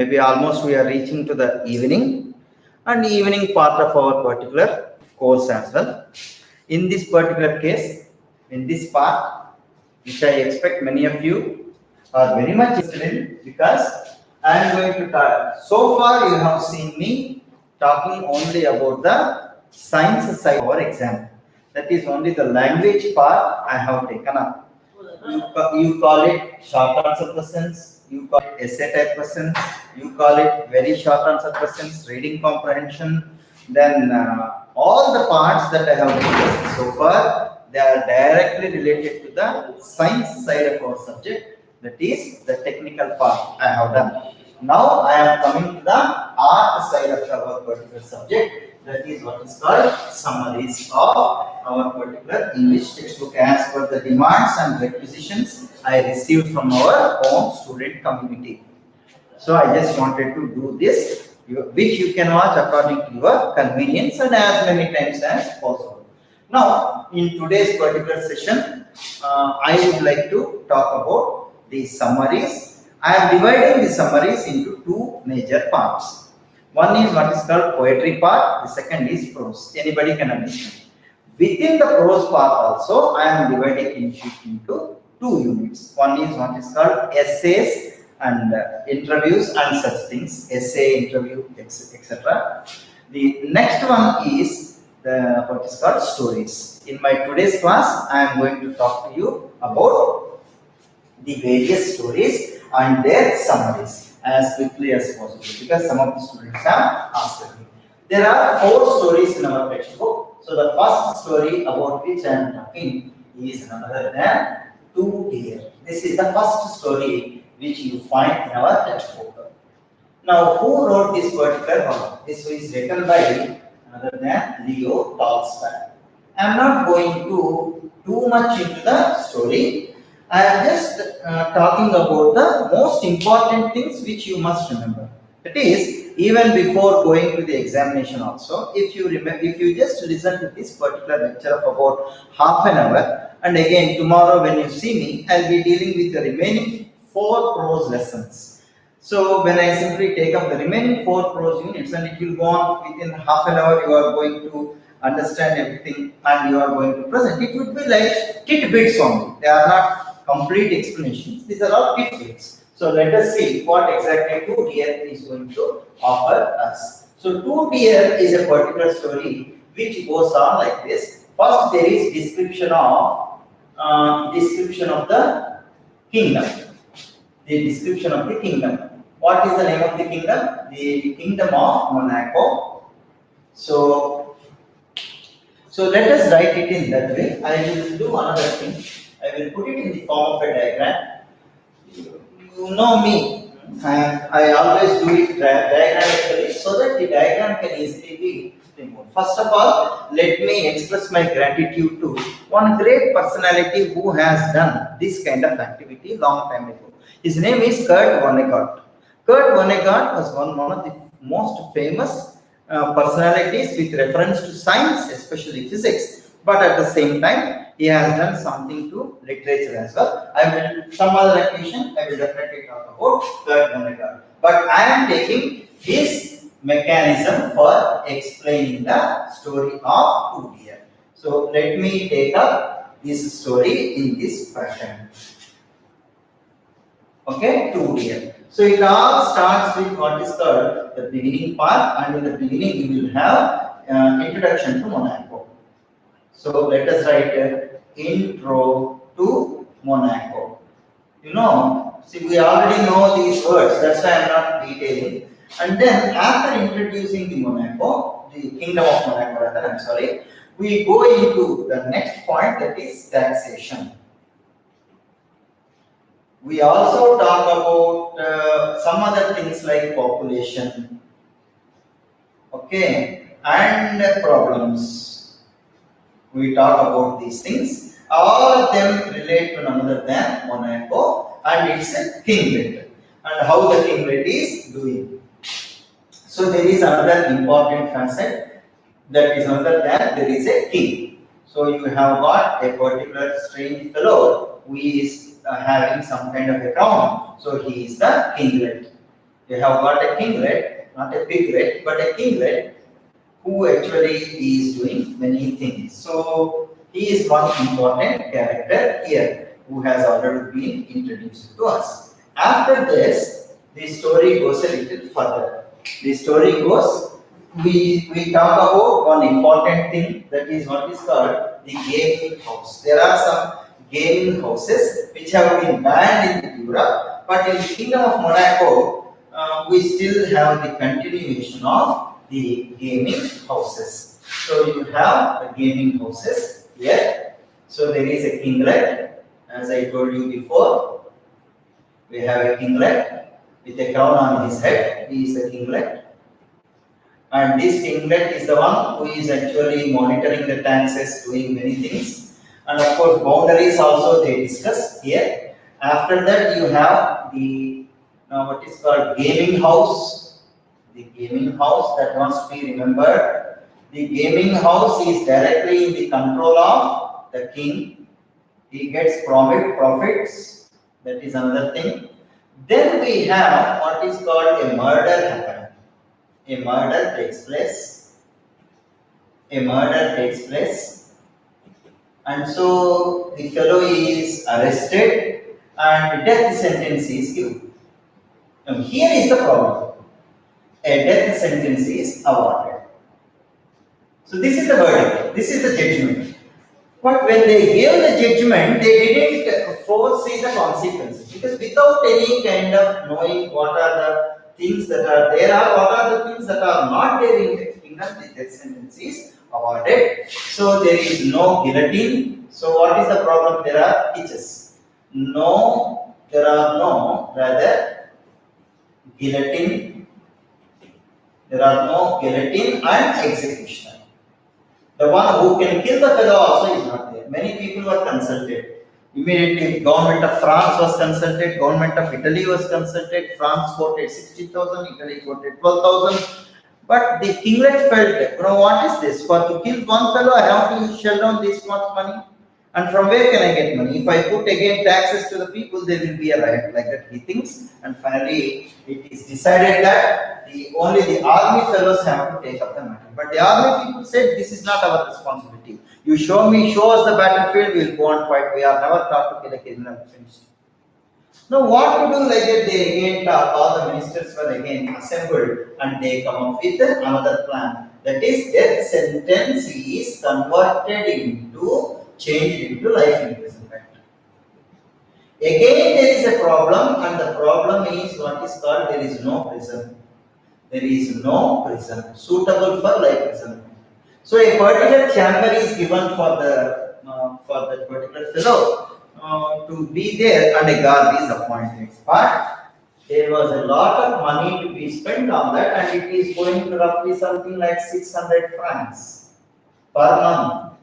Maybe almost we are reaching to the evening and evening part of our particular course as well. In this particular case, in this part, which I expect many of you are very much interested in, because I am going to talk. So far, you have seen me talking only about the science side of our exam. That is only the language part I have taken up. You call it short answer questions, you call it essay type questions, you call it very short answer questions, reading comprehension. Then all the parts that I have discussed so far, they are directly related to the science side of our subject. That is the technical part I have done. Now I am coming to the art side of our particular subject. That is what is called summaries of our particular English textbook as per the demands and requisitions I received from our own student community. So I just wanted to do this, which you can watch according to your convenience and as many times as possible. Now, in today's particular session, I would like to talk about the summaries. I am dividing the summaries into two major parts. One is what is called poetry part, the second is prose. Anybody can understand. Within the prose part also, I am dividing it into two units. One is what is called essays and interviews and such things, essay, interview, etc. The next one is what is called stories. In my today's class, I am going to talk to you about the various stories and their summaries as quickly as possible, because some of the students have asked me. There are 4 stories in our textbook. So the first story about which I am talking is none other than Two Deer. This is the first story which you find in our textbook. Now, who wrote this particular one? This is written by none other than Leo Tolstoy. I am not going to too much into the story. I am just talking about the most important things which you must remember. That is, even before going to the examination also, if you remember, if you just listen to this particular lecture of about half an hour, and again tomorrow when you see me, I'll be dealing with the remaining 4 prose lessons. So when I simply take up the remaining 4 prose units, and it will go on within half an hour, you are going to understand everything and you are going to present. It would be like tidbits only. They are not complete explanations. These are all tidbits. So let us see what exactly Two Deer is going to offer us. So Two Deer is a particular story which goes on like this. First, there is description of the kingdom. The description of the kingdom. What is the name of the kingdom? The kingdom of Monaco. So let us write it in that way. I will do another thing. I will put it in the form of a diagram. You know me, I always do it diagrammatically so that the diagram can easily be removed. First of all, let me express my gratitude to one great personality who has done this kind of activity long time ago. His name is Kurt Vonnegut. Kurt Vonnegut was one of the most famous personalities with reference to science, especially physics, but at the same time, he has done something to literature as well. I will, some other occasion, I will definitely talk about Kurt Vonnegut. But I am taking his mechanism for explaining the story of Two Deer. So let me take up this story in this pattern. Okay, Two Deer. So it all starts with what is called the beginning part, and in the beginning you will have introduction to Monaco. So let us write intro to Monaco. You know, see, we already know these words, that's why I am not detailing. And then after introducing the Monaco, the kingdom of Monaco rather, I'm sorry, we go into the next point, that is taxation. We also talk about some other things like population, okay, and problems. We talk about these things. All of them relate to none other than Monaco, and it's a kinglet, and how the kinglet is doing. So there is another important facet, that is another than there is a king. So you have got a particular strange fellow who is having some kind of a crown. So he is the kinglet. You have got a kinglet, not a piglet, but a kinglet who actually is doing many things. So he is one important character here who has already been introduced to us. After this, the story goes a little further. The story goes, we talk about one important thing, that is what is called the gaming house. There are some gaming houses which have been banned in Europe, but in the Kingdom of Monaco, we still have the continuation of the gaming houses. So you have the gaming houses here. So there is a kinglet, as I told you before. We have a kinglet with a crown on his head. He is the kinglet. And this kinglet is the one who is actually monitoring the taxes, doing many things. And of course, boundaries also they discuss here. After that, you have the what is called gaming house. The gaming house that must be remembered. The gaming house is directly in the control of the king. He gets profits. That is another thing. Then we have what is called a murder happen. A murder takes place. A murder takes place. And so the fellow is arrested and death sentence is given. Now here is the problem. A death sentence is awarded. So this is the verdict. This is the judgment. But when they gave the judgment, they didn't foresee the consequences, because without any kind of knowing what are the things that are there or what are the things that are not there in the kingdom, the death sentence is awarded. So there is no guillotine. So what is the problem? There are hitches. Rather guillotine. There are no guillotine and executioner. The one who can kill the fellow also is not there. Many people were consulted. Immediately, government of France was consulted, government of Italy was consulted. France quoted 60,000, Italy quoted 12,000. But the kinglet felt, what is this? For to kill one fellow, I have to shell down this much money. And from where can I get money? If I put again taxes to the people, there will be a riot, like that he thinks. And finally, it is decided that only the army fellows have to take up the matter. But the army people said, this is not our responsibility. You show us the battlefield, we will go and fight. We are never taught to kill a criminal. Now what to do like that? They again talk, all the ministers were again assembled and they come up with another plan. That is, death sentence is changed into life imprisonment. Again there is a problem, and the problem is what is called, there is no prison. There is no prison suitable for life imprisonment. So a particular chamber is given for the particular fellow to be there, and a guard is appointed. But there was a lot of money to be spent on that, and it is going to roughly something like 600 francs per month.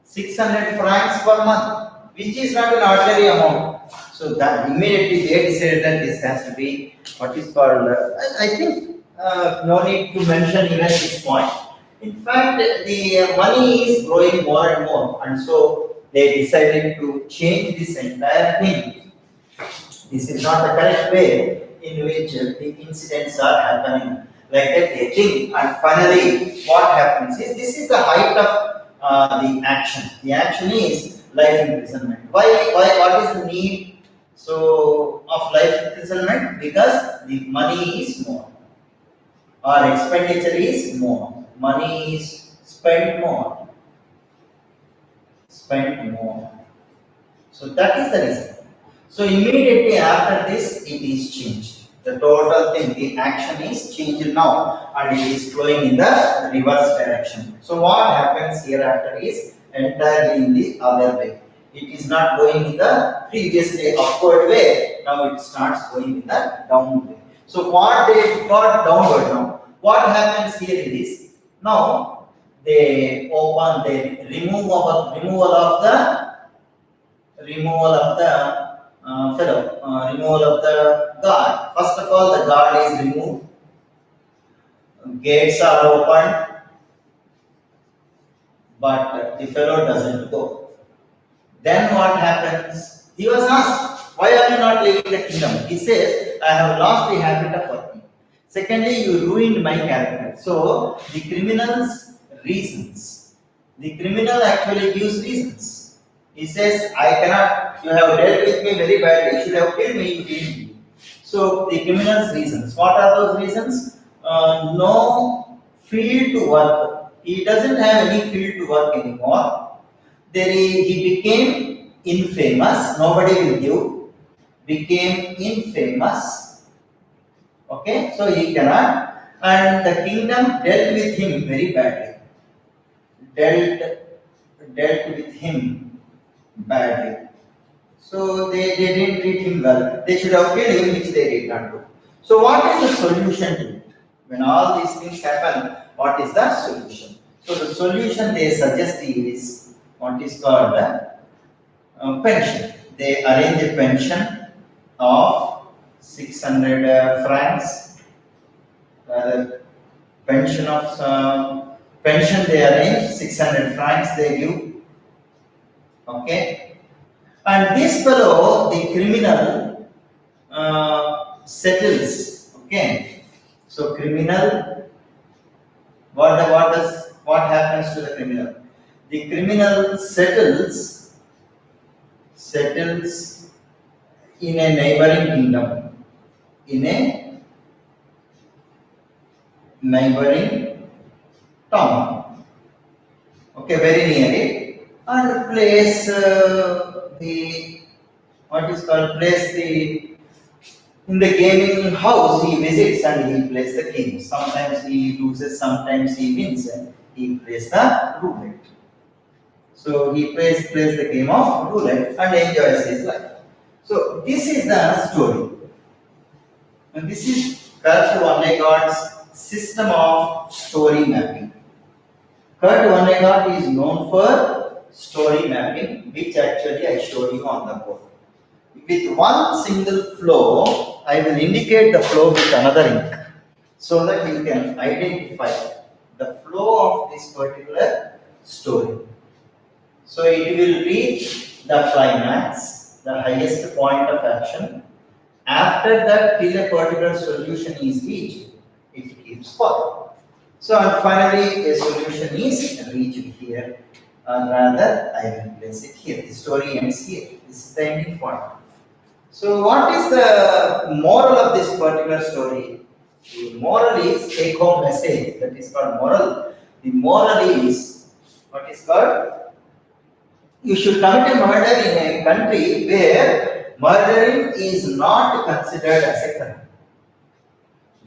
600 francs per month, which is not an ordinary amount. So that immediately they decided that this has to be what is called, I think, no need to mention even this point. In fact, the money is growing more and more, and so they decided to change this entire thing. This is not the correct way in which the incidents are happening. Like that they think, and finally what happens is, this is the height of the action. The action is life imprisonment. Why? What is the need of life imprisonment? Because the money is more, or expenditure is more. Money is spent more. So that is the reason. So immediately after this, it is changed. The total thing, the action is changed now, and it is flowing in the reverse direction. So what happens hereafter is entirely in the other way. It is not going in the previously upward way. Now it starts going in the downward way. So what they got downward now. What happens here is, now they removal of the guard. First of all, the guard is removed, gates are opened, but the fellow doesn't go. Then what happens? He was asked, why are you not leaving the kingdom? He says, I have lost the habit of working. Secondly, you ruined my character. So the criminal's reasons. The criminal actually gives reasons. He says, I cannot, you have dealt with me very badly. You should have killed me, you killed me. So the criminal's reasons. What are those reasons? No field to work. He doesn't have any field to work anymore. He became infamous. Nobody will give. Became infamous. Okay, so he cannot. And the kingdom dealt with him very badly. Dealt with him badly. So they didn't treat him well. They should have killed him, which they did not do. So what is the solution to it? When all these things happen, what is the solution? So the solution they suggest is what is called pension. They arrange a pension of 600 francs. Pension they arrange 600 francs they give. Okay, and this fellow, the criminal, settles. Okay, so criminal, what happens to the criminal? The criminal settles in a neighboring kingdom, in a neighboring town. Okay, very near it, and place in the gaming house he visits and he plays the game. Sometimes he loses, sometimes he wins, and he plays the roulette. So he plays the game of roulette and enjoys his life. So this is the story. And this is Kurt Vonnegut's system of story mapping. Kurt Vonnegut is known for story mapping, which actually I showed you on the board. With one single flow, I will indicate the flow with another ink so that you can identify the flow of this particular story. So it will reach the climax, the highest point of action. After that, till a particular solution is reached, it keeps falling. So and finally, a solution is reached here. Rather, I will place it here. The story ends here. This is the ending point. So, what is the moral of this particular story? The moral is take-home message. That is called moral. The moral is what is called? You should commit a murder in a country where murdering is not considered as a crime.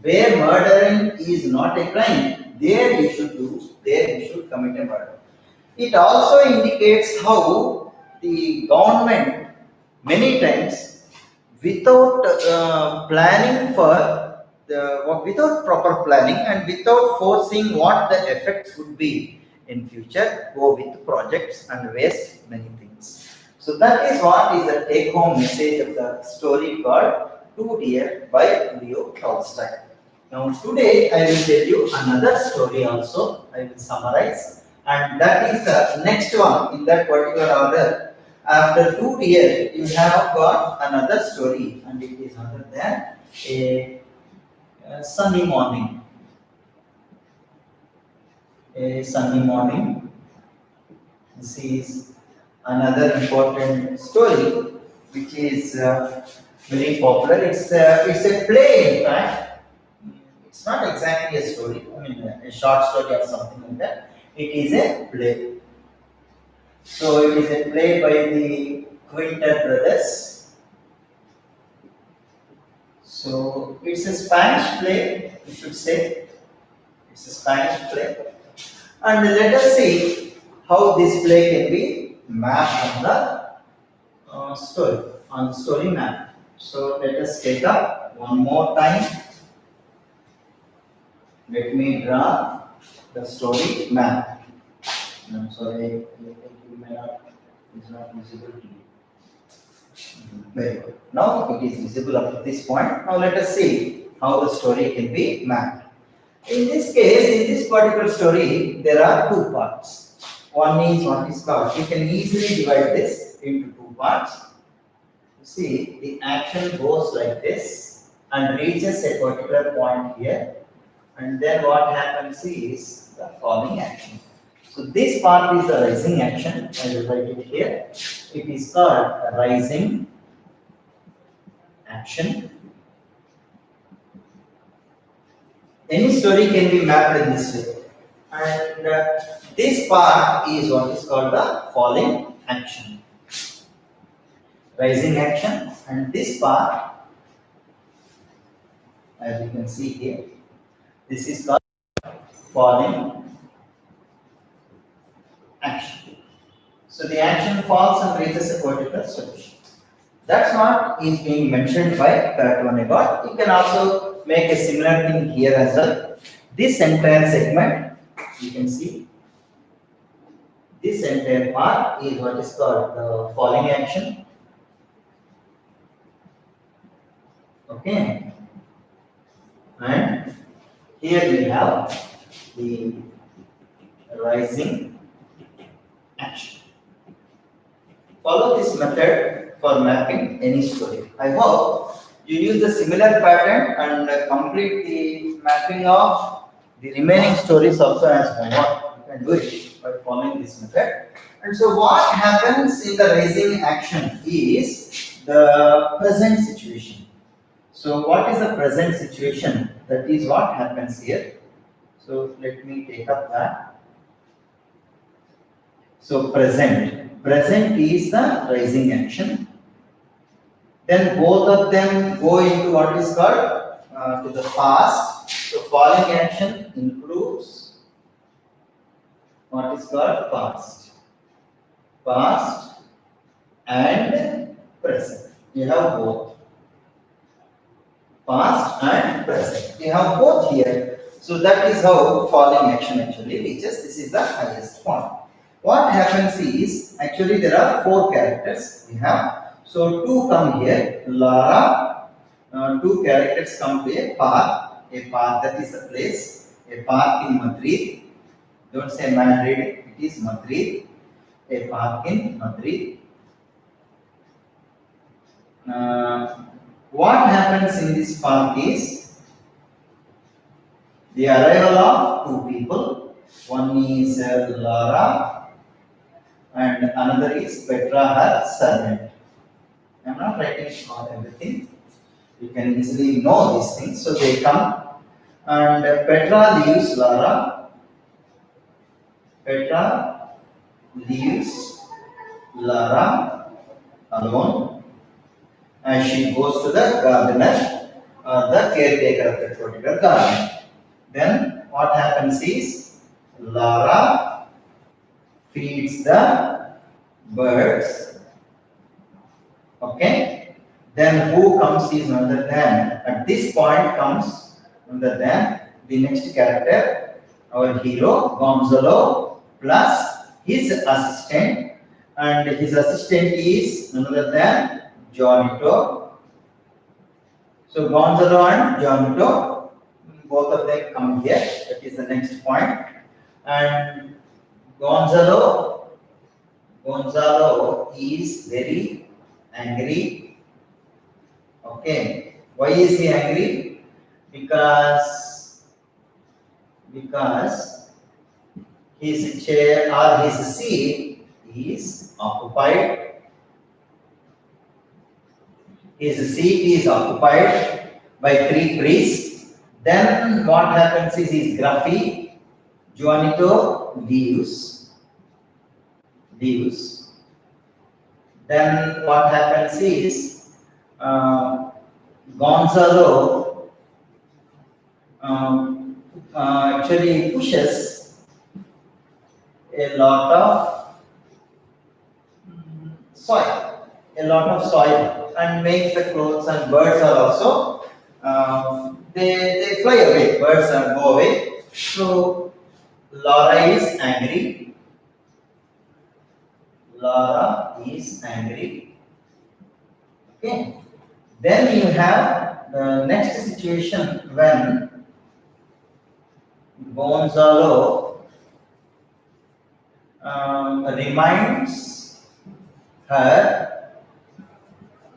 Where murdering is not a crime, there you should commit a murder. It also indicates how the government many times without without proper planning and without foreseeing what the effects would be in future, go with projects and waste many things. So that is what is the take-home message of the story called Two Deer by Leo Tolstoy. Now today I will tell you another story also. I will summarize, and that is the next one in that particular order. After 2 deer, you have got another story, and it is other than a sunny morning. A sunny morning. This is another important story, which is very popular. It's a play, in fact. It's not exactly a story. I mean, a short story or something like that. It is a play. So it is a play by the Quintet brothers. So it's a Spanish play, you should say. It's a Spanish play. And let us see how this play can be mapped on the story map. So let us take up one more time. Let me draw the story map. I'm sorry, it's not visible to you. Very good. Now it is visible up to this point. Now let us see how the story can be mapped. In this case, in this particular story, there are two parts. One is what is called, you can easily divide this into two parts. You see, the action goes like this, and reaches a particular point here, and then what happens is the falling action. So this part is the rising action. I will write it here. It is called rising action. Any story can be mapped in this way, and this part is what is called the falling action. Rising action, and this part, as you can see here, this is called falling action. So the action falls and reaches a particular solution. That's what is being mentioned by that one about. You can also make a similar thing here as well. This entire segment, you can see, this entire part is what is called the falling action. Okay. And here we have the rising action. Follow this method for mapping any story. I hope you use the similar pattern and complete the mapping of the remaining stories also as homework. You can do it by following this method. And so what happens in the rising action is the present situation. So what is the present situation? That is what happens here. So let me take up that. So present is the rising action. Then both of them go into what is called to the past. So falling action includes what is called past and present. You have both past and present. You have both here. So that is how falling action actually reaches. This is the highest point. What happens is, actually there are 4 characters we have. So 2 come here, Lara, 2 characters come to a park that is the place, a park in Madrid. Don't say Madrid, it is Madrid, a park in Madrid. What happens in this park is the arrival of 2 people. One is Lara, and another is Petra, her servant. I am not writing on everything. You can easily know these things. So they come, and Petra leaves Lara. Petra leaves Lara alone, and she goes to the gardener, the caretaker of the particular garden. Then what happens is Lara feeds the birds. Okay. Then who comes is none other than, at this point comes none other than the next character, our hero Gonzalo plus his assistant, and his assistant is none other than Johnito. So Gonzalo and Johnito, both of them come here. That is the next point. And Gonzalo is very angry. Okay. Why is he angry? Because his chair or his seat is occupied. His seat is occupied by 3 priests. Then what happens is he's grumpy. Juanito leaves. Then what happens is Gonzalo actually pushes a lot of soil and makes the clothes, and birds are also they fly away. Birds are go away. So Laura is angry. Okay. Then you have the next situation when Gonzalo reminds her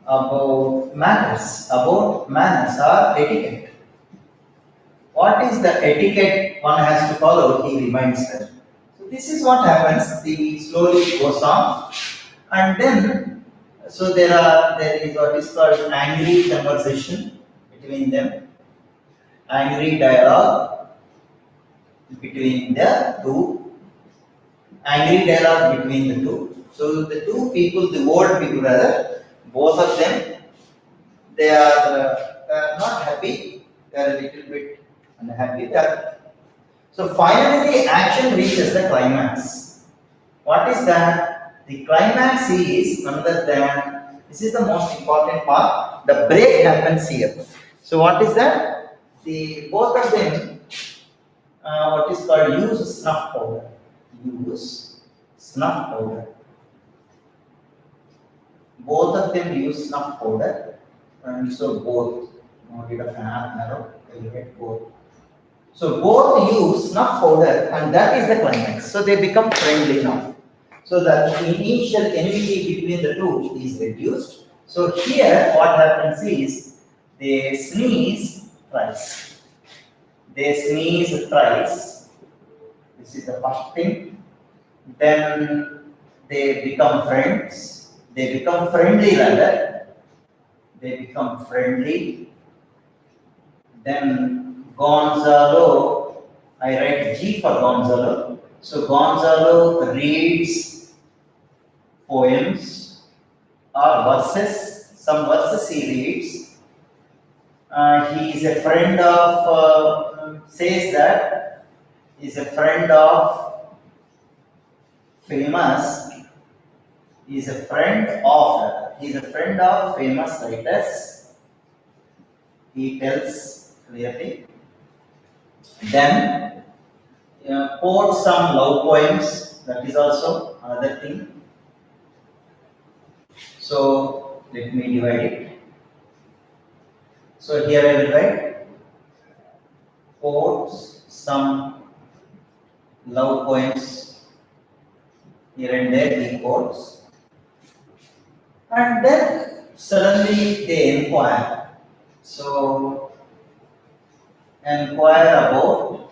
about manners or etiquette. What is the etiquette one has to follow? He reminds her. So this is what happens. The slowly goes on, and then so there is what is called angry conversation between them, angry dialogue between the two, angry dialogue between the two. So the two people, the old people rather, both of them, they are not happy. They are a little bit unhappy. So finally, the action reaches the climax. What is that? The climax is none other than, this is the most important part. The break happens here. So what is that? The both of them, what is called use snuff powder. Use snuff powder. Both of them use snuff powder, and so both. No need of an arrow. You get both. So both use snuff powder, and that is the climax. So they become friendly now. So the initial enmity between the two is reduced. So here what happens is they sneeze thrice. They sneeze thrice. This is the first thing. Then they become friends. They become friendly rather. They become friendly. Then Gonzalo, I write G for Gonzalo. So Gonzalo reads poems or verses. Some verses he reads. He is a friend of, says that he is a friend of famous. He is a friend of famous writers. He tells clearly. Then quote some love poems. That is also another thing. So let me divide it. So here I will write quotes some love poems. Here and there he quotes. And then suddenly they inquire. So inquire about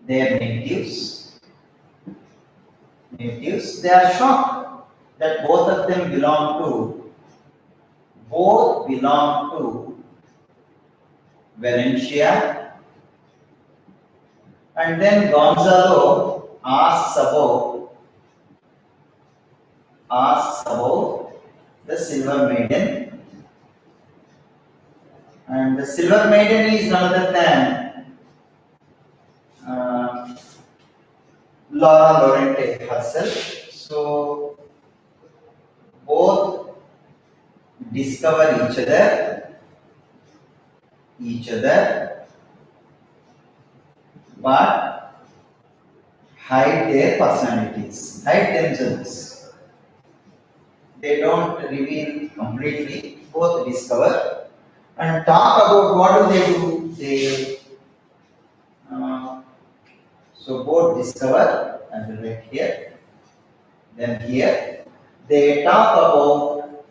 their natives. They are shocked that both of them belong to Valencia. And then Gonzalo asks about the Silver Maiden. And the Silver Maiden is none other than Laura Lorente herself. So both discover each other, but hide their personalities, hide themselves. They don't reveal completely. Both discover and talk about what do. So both discover, and right here, then here, they talk about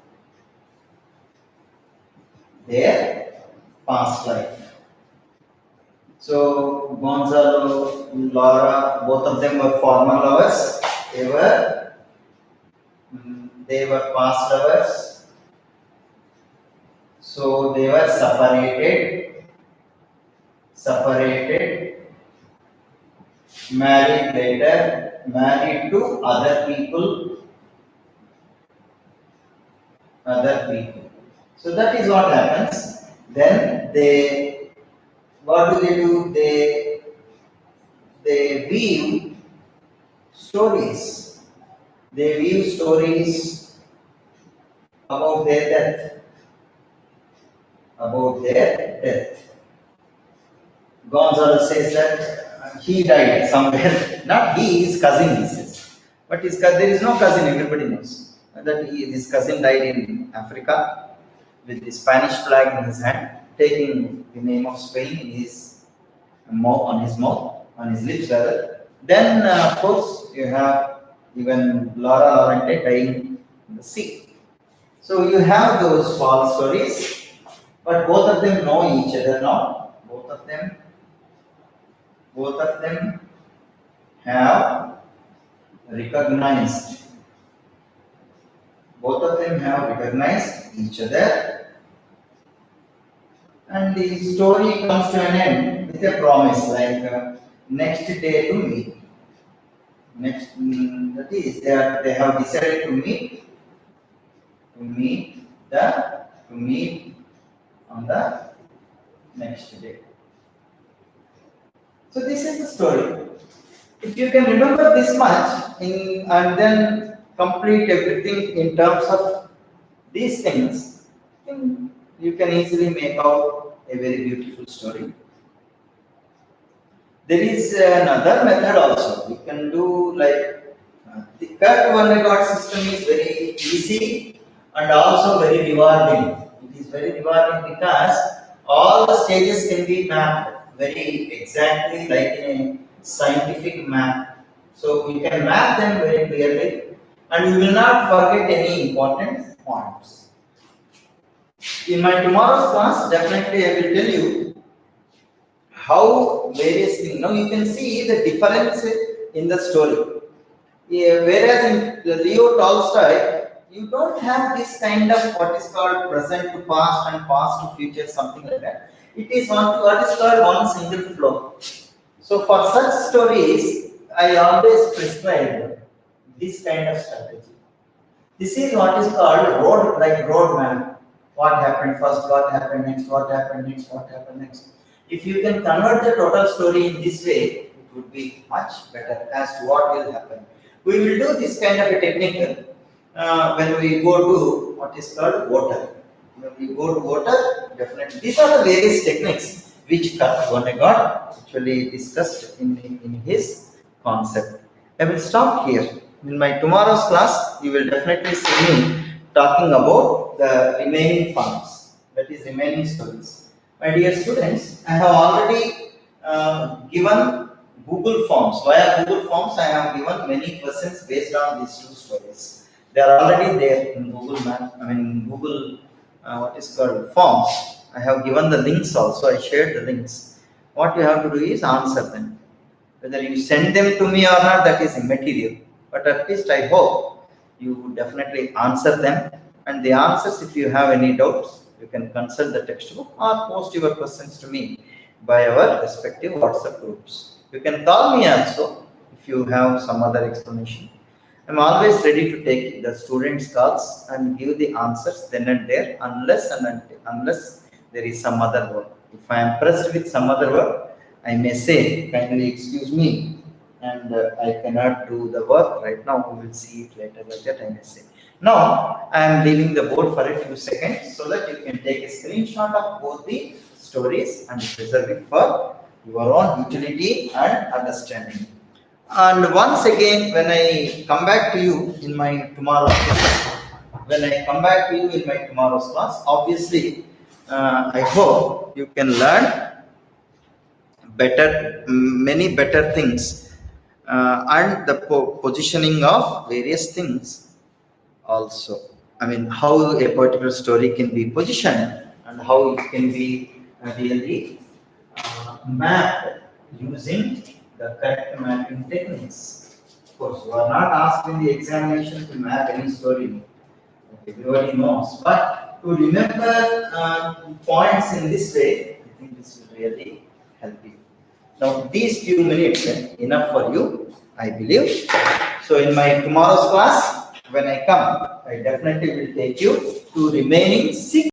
their past life. So Gonzalo, Laura, both of them were former lovers. They were past lovers. So they were separated, married later, married to other people. So that is what happens. Then what do? They weave stories. They weave stories about their death. Gonzalo says that he died somewhere. Not he, his cousin, he says. But there is no cousin, everybody knows. That his cousin died in Africa with the Spanish flag in his hand, taking the name of Spain in his on his lips rather. Then, of course, you have even Laura Lorente dying in the sea. So you have those false stories, but both of them know each other now. Both of them have recognized. Both of them have recognized each other, and the story comes to an end with a promise, like next day to meet. That is, they have decided to meet to meet on the next day. So this is the story. If you can remember this much and then complete everything in terms of these things, then you can easily make out a very beautiful story. There is another method also. We can do like the cut one record system is very easy and also very rewarding. It is very rewarding because all the stages can be mapped very exactly like in a scientific map. So we can map them very clearly and we will not forget any important points. In my tomorrow's class, definitely I will tell you how various things. Now you can see the difference in the story. Yeah, whereas in Leo Tolstoy, you don't have this kind of what is called present to past and past to future, something like that. It is what is called one single flow. So for such stories, I always prescribe this kind of strategy. This is what is called road map. What happened first, what happened next, what happened next, what happened next. If you can convert the total story in this way, it would be much better as to what will happen. We will do this kind of a technique when we go to what is called water. When we go to water, definitely these are the various techniques which Kurt Vonnegut actually discussed in his concept. I will stop here. In my tomorrow's class, you will definitely see me talking about the remaining forms, that is remaining stories. My dear students, I have already given Google Forms. Via Google Forms, I have given many questions based on these two stories. They are already there in Google Map. Google what is called Forms. I have given the links also. I shared the links. What you have to do is answer them. Whether you send them to me or not, that is immaterial. But at least I hope you definitely answer them. And the answers, if you have any doubts, you can consult the textbook or post your questions to me by our respective WhatsApp groups. You can call me also if you have some other explanation. I'm always ready to take the students' calls and give the answers then and there, unless there is some other work. If I am pressed with some other work, I may say, kindly excuse me, and I cannot do the work right now. We will see it later. Like that, I may say. Now, I am leaving the board for a few seconds so that you can take a screenshot of both the stories and preserve it for your own utility and understanding. And once again, when I come back to you in my tomorrow's class, obviously, I hope you can learn many better things, and the positioning of various things also. How a particular story can be positioned and how it can be really mapped using the correct mapping techniques. Of course, you are not asked in the examination to map any story. Everybody knows. But to remember points in this way, I think this will really help you. Now, these few minutes enough for you, I believe. So, in my tomorrow's class, when I come, I definitely will take you to remaining 6